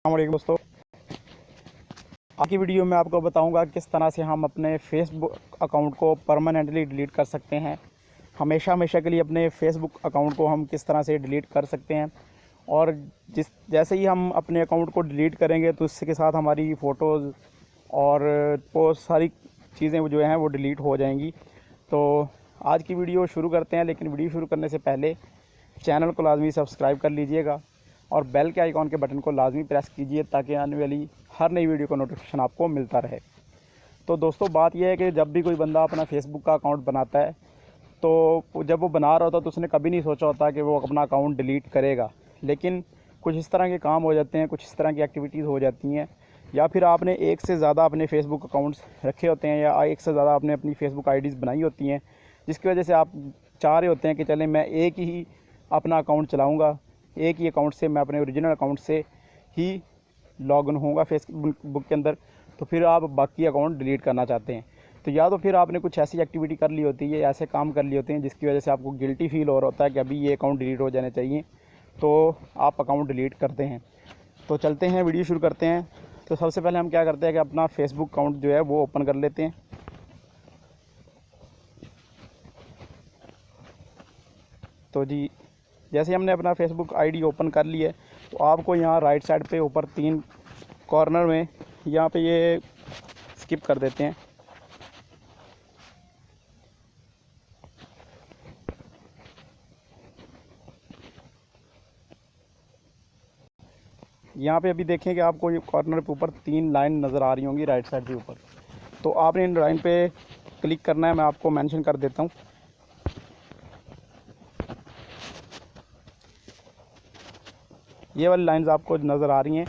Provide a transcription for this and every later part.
अस्सलामुअलैकुम दोस्तों। आज की वीडियो में आपको बताऊंगा किस तरह से हम अपने फेसबुक अकाउंट को परमानेंटली डिलीट कर सकते हैं। हमेशा के लिए अपने फेसबुक अकाउंट को हम किस तरह से डिलीट कर सकते हैं। और जैसे ही हम अपने अकाउंट को डिलीट करेंगे तो इसके साथ हमारी फ़ोटोज़ और वो सारी चीज़ें जो हैं वो डिलीट हो जाएंगी। तो आज की वीडियो शुरू करते हैं, लेकिन वीडियो शुरू करने से पहले चैनल को लाजमी सब्सक्राइब कर लीजिएगा और बेल के आइकॉन के बटन को लाजमी प्रेस कीजिए ताकि आने वाली हर नई वीडियो का नोटिफिकेशन आपको मिलता रहे। तो दोस्तों, बात यह है कि जब भी कोई बंदा अपना फेसबुक का अकाउंट बनाता है तो जब वो बना रहा होता है तो उसने कभी नहीं सोचा होता कि वो अपना अकाउंट डिलीट करेगा। लेकिन कुछ इस तरह के काम हो जाते हैं, कुछ इस तरह की एक्टिविटीज़ हो जाती हैं, या फिर आपने एक से ज़्यादा अपने फेसबुक अकाउंट्स रखे होते हैं या एक से ज़्यादा आपने अपनी फेसबुक आईडीज़ बनाई होती हैं, जिसकी वजह से आप चाह रहे होते हैं कि चलें मैं एक ही अपना अकाउंट चलाऊँगा, एक ही अकाउंट से मैं अपने ओरिजिनल अकाउंट से ही लॉगिन होऊंगा फेसबुक के अंदर। तो फिर आप बाकी अकाउंट डिलीट करना चाहते हैं, तो या तो फिर आपने कुछ ऐसी एक्टिविटी कर ली होती है, ऐसे काम कर लिए होते हैं जिसकी वजह से आपको गिल्टी फील हो रहा होता है कि अभी ये अकाउंट डिलीट हो जाने चाहिए, तो आप अकाउंट डिलीट करते हैं। तो चलते हैं, वीडियो शुरू करते हैं। तो सबसे पहले हम क्या करते हैं कि अपना फेसबुक अकाउंट जो है वो ओपन कर लेते हैं। तो जी, जैसे हमने अपना फेसबुक आईडी ओपन कर ली है तो आपको यहाँ राइट साइड पे ऊपर 3 कॉर्नर में यहाँ पे ये स्किप कर देते हैं। यहाँ पे अभी देखें कि आपको ये कॉर्नर पे ऊपर 3 लाइन नज़र आ रही होंगी राइट साइड के ऊपर। तो आपने इन लाइन पे क्लिक करना है। मैं आपको मेंशन कर देता हूँ। ये वाली लाइंस आपको नज़र आ रही हैं,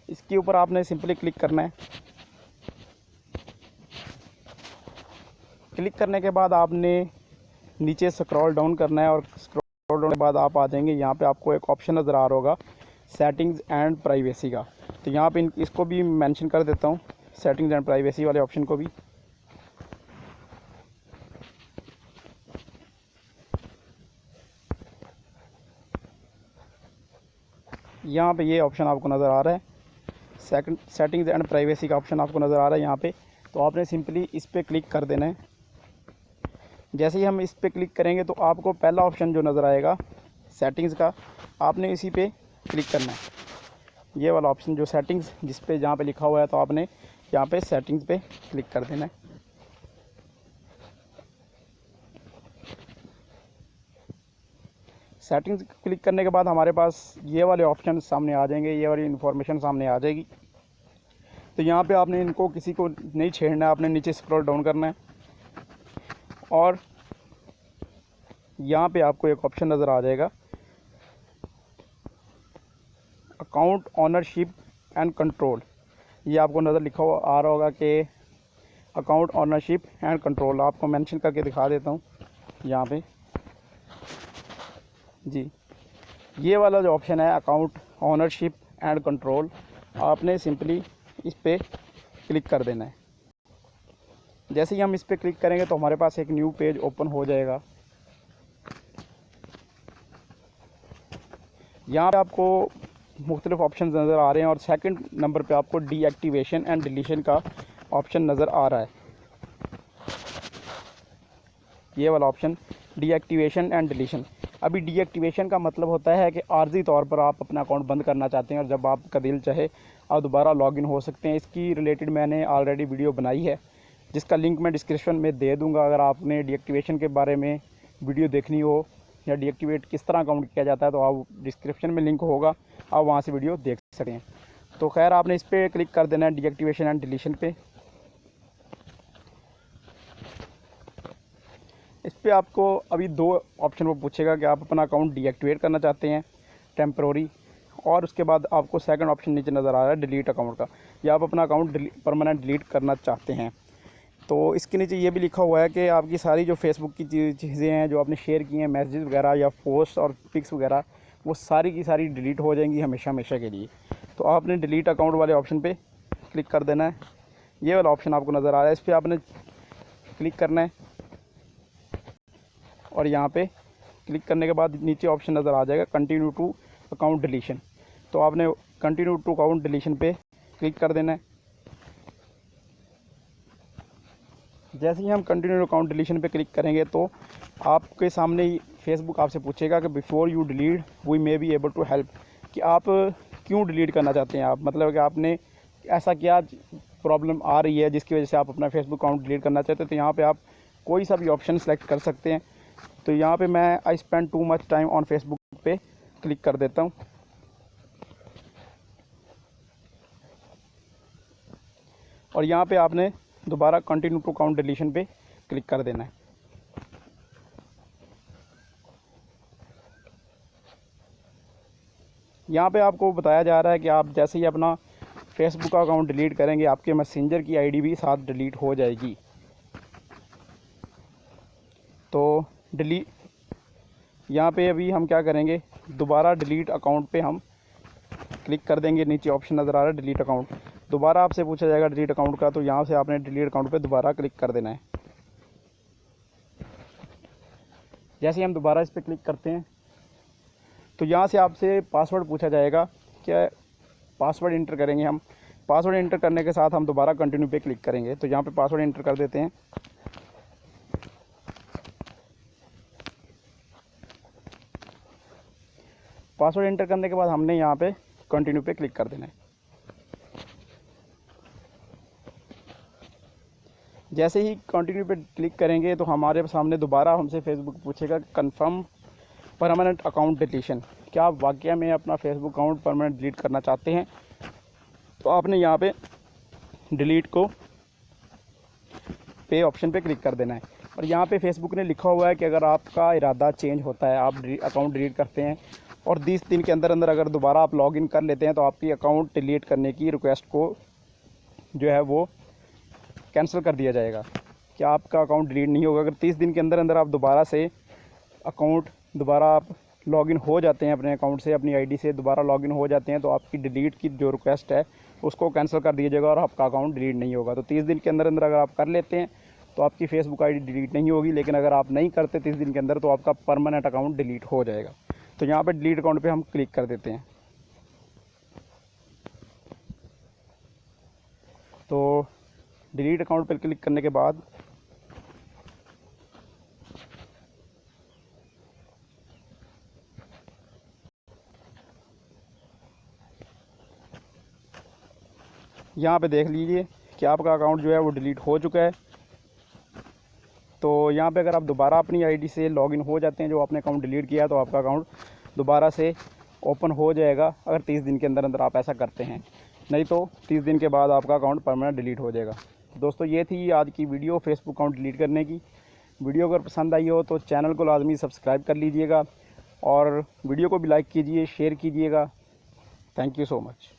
इसके ऊपर आपने सिंपली क्लिक करना है। क्लिक करने के बाद आपने नीचे स्क्रॉल डाउन करना है और स्क्रॉल डाउन के बाद आप आ जाएंगे। यहाँ पे आपको एक ऑप्शन नज़र आ रहा होगा सेटिंग्स एंड प्राइवेसी का। तो यहाँ पे इसको भी मेंशन कर देता हूँ, सेटिंग्स एंड प्राइवेसी वाले ऑप्शन को भी। यहाँ पे ये ऑप्शन आपको नज़र आ रहा है, सेटिंग्स एंड प्राइवेसी का ऑप्शन आपको नज़र आ रहा है यहाँ पे। तो आपने सिंपली इस पर क्लिक कर देना है। जैसे ही हम इस पर क्लिक करेंगे तो आपको पहला ऑप्शन जो नज़र आएगा सेटिंग्स का, आपने इसी पे क्लिक करना है। ये वाला ऑप्शन जो सेटिंग्स जिस पे जहाँ पे लिखा हुआ है, तो आपने यहाँ पे सेटिंग्स पे क्लिक कर देना है। सेटिंग्स क्लिक करने के बाद हमारे पास ये वाले ऑप्शन सामने आ जाएंगे, ये वाली इन्फॉर्मेशन सामने आ जाएगी। तो यहाँ पे आपने इनको किसी को नहीं छेड़ना है, आपने नीचे स्क्रॉल डाउन करना है और यहाँ पे आपको एक ऑप्शन नज़र आ जाएगा अकाउंट ऑनरशिप एंड कंट्रोल। ये आपको नज़र लिखा हुआ आ रहा होगा कि अकाउंट ऑनरशिप एंड कंट्रोल। आपको मेंशन करके दिखा देता हूँ यहाँ पे जी। ये वाला जो ऑप्शन है अकाउंट ऑनरशिप एंड कंट्रोल, आपने सिंपली इस पर क्लिक कर देना है। जैसे ही हम इस पर क्लिक करेंगे तो हमारे पास एक न्यू पेज ओपन हो जाएगा। यहाँ पे आपको मुख्तलिफ ऑप्शन नज़र आ रहे हैं और सेकंड नंबर पे आपको डीएक्टिवेशन एंड डिलीशन का ऑप्शन नज़र आ रहा है। ये वाला ऑप्शन डीएक्टिवेशन एंड डिलीशन। अभी डीएक्टिवेशन का मतलब होता है कि आर्जी तौर पर आप अपना अकाउंट बंद करना चाहते हैं और जब आपका दिल चाहे आप दोबारा लॉगिन हो सकते हैं। इसकी रिलेटेड मैंने ऑलरेडी वीडियो बनाई है जिसका लिंक मैं डिस्क्रिप्शन में दे दूँगा। अगर आपने डीएक्टिवेशन के बारे में वीडियो देखनी हो या डीएक्टिवेट किस तरह अकाउंट किया जाता है तो आप डिस्क्रिप्शन में लिंक होगा, आप वहाँ से वीडियो देख सकते हैं। तो खैर, आपने इस पर क्लिक कर देना है डीएक्टिवेशन एंड डिलीशन पे। इस पर आपको अभी 2 ऑप्शन वो पूछेगा कि आप अपना अकाउंट डीएक्टिवेट करना चाहते हैं टेम्प्रोरी, और उसके बाद आपको सेकंड ऑप्शन नीचे नज़र आ रहा है डिलीट अकाउंट का, या आप अपना अकाउंट परमानेंट डिलीट करना चाहते हैं। तो इसके नीचे ये भी लिखा हुआ है कि आपकी सारी जो फेसबुक की चीज़ें हैं जो आपने शेयर की हैं, मैसेज वगैरह या पोस्ट और पिक्स वगैरह, वो सारी की सारी डिलीट हो जाएंगी हमेशा के लिए। तो आपने डिलीट अकाउंट वाले ऑप्शन पे क्लिक कर देना है। ये वाला ऑप्शन आपको नज़र आ रहा है, इस पर आपने क्लिक करना है और यहाँ पे क्लिक करने के बाद नीचे ऑप्शन नज़र आ जाएगा कंटिन्यू टू अकाउंट डिलीशन। तो आपने कंटिन्यू टू अकाउंट डिलीशन पे क्लिक कर देना है। जैसे ही हम कंटिन्यू अकाउंट डिलीशन पे क्लिक करेंगे तो आपके सामने ही फेसबुक आपसे पूछेगा कि before you delete we may be able to help, कि आप क्यों डिलीट करना चाहते हैं। आप मतलब कि आपने ऐसा क्या प्रॉब्लम आ रही है जिसकी वजह से आप अपना फेसबुक अकाउंट डिलीट करना चाहते हैं। तो यहाँ पे आप कोई सा भी ऑप्शन सेलेक्ट कर सकते हैं। तो यहाँ पे मैं I spend too much time on Facebook पे क्लिक कर देता हूँ और यहाँ पे आपने दोबारा कंटिन्यू टू अकाउंट डिलीशन पे क्लिक कर देना है। यहाँ पे आपको बताया जा रहा है कि आप जैसे ही अपना फेसबुक का अकाउंट डिलीट करेंगे आपके मैसेंजर की आईडी भी साथ डिलीट हो जाएगी। तो यहाँ पे अभी हम क्या करेंगे, दोबारा डिलीट अकाउंट पे हम क्लिक कर देंगे। नीचे ऑप्शन नज़र आ रहा है डिलीट अकाउंट, दोबारा आपसे पूछा जाएगा डिलीट अकाउंट का, तो यहाँ से आपने डिलीट अकाउंट पे दोबारा क्लिक कर देना है। जैसे ही हम दोबारा इस पर क्लिक करते हैं तो यहाँ से आपसे पासवर्ड पूछा जाएगा, क्या पासवर्ड इंटर करेंगे हम। पासवर्ड इंटर करने के साथ हम दोबारा कंटिन्यू पे क्लिक करेंगे। तो यहाँ पे पासवर्ड इंटर कर देते हैं। पासवर्ड इंटर करने के बाद हमने यहाँ पे कंटिन्यू पे क्लिक कर देना है। जैसे ही कंटिन्यू पे क्लिक करेंगे तो हमारे सामने दोबारा हमसे फेसबुक पूछेगा कंफर्म परमानेंट अकाउंट डिलीशन, क्या आप वाकई में अपना फेसबुक अकाउंट परमानेंट डिलीट करना चाहते हैं। तो आपने यहाँ पे डिलीट को पे ऑप्शन पे क्लिक कर देना है। और यहाँ पे फेसबुक ने लिखा हुआ है कि अगर आपका इरादा चेंज होता है, आप अकाउंट डिलीट करते हैं और 20 दिन के अंदर अंदर अगर दोबारा आप लॉगिन कर लेते हैं तो आपकी अकाउंट डिलीट करने की रिक्वेस्ट को जो है वो कैंसिल कर दिया जाएगा, कि आपका अकाउंट डिलीट नहीं होगा। अगर 30 दिन के अंदर अंदर आप दोबारा आप लॉगिन हो जाते हैं अपने अकाउंट से, अपनी आईडी से दोबारा लॉगिन हो जाते हैं, तो आपकी डिलीट की जो रिक्वेस्ट है उसको कैंसिल कर दिया जाएगा और आपका अकाउंट डिलीट नहीं होगा। तो 30 दिन के अंदर अंदर अगर आप कर लेते हैं तो आपकी फेसबुक आईडी डिलीट नहीं होगी, लेकिन अगर आप नहीं करते 30 दिन के अंदर तो आपका परमानेंट अकाउंट डिलीट हो जाएगा। तो यहाँ पर डिलीट अकाउंट पर हम क्लिक कर देते हैं। तो डिलीट अकाउंट पर क्लिक करने के बाद यहाँ पे देख लीजिए कि आपका अकाउंट जो है वो डिलीट हो चुका है। तो यहाँ पे अगर आप दोबारा अपनी आईडी से लॉगिन हो जाते हैं, जो आपने अकाउंट डिलीट किया, तो आपका अकाउंट दोबारा से ओपन हो जाएगा अगर 30 दिन के अंदर अंदर आप ऐसा करते हैं। नहीं तो 30 दिन के बाद आपका अकाउंट परमानेंट डिलीट हो जाएगा। दोस्तों ये थी आज की वीडियो फेसबुक अकाउंट डिलीट करने की। वीडियो अगर पसंद आई हो तो चैनल को लाजमी सब्सक्राइब कर लीजिएगा और वीडियो को भी लाइक कीजिए, शेयर कीजिएगा। Thank you so much.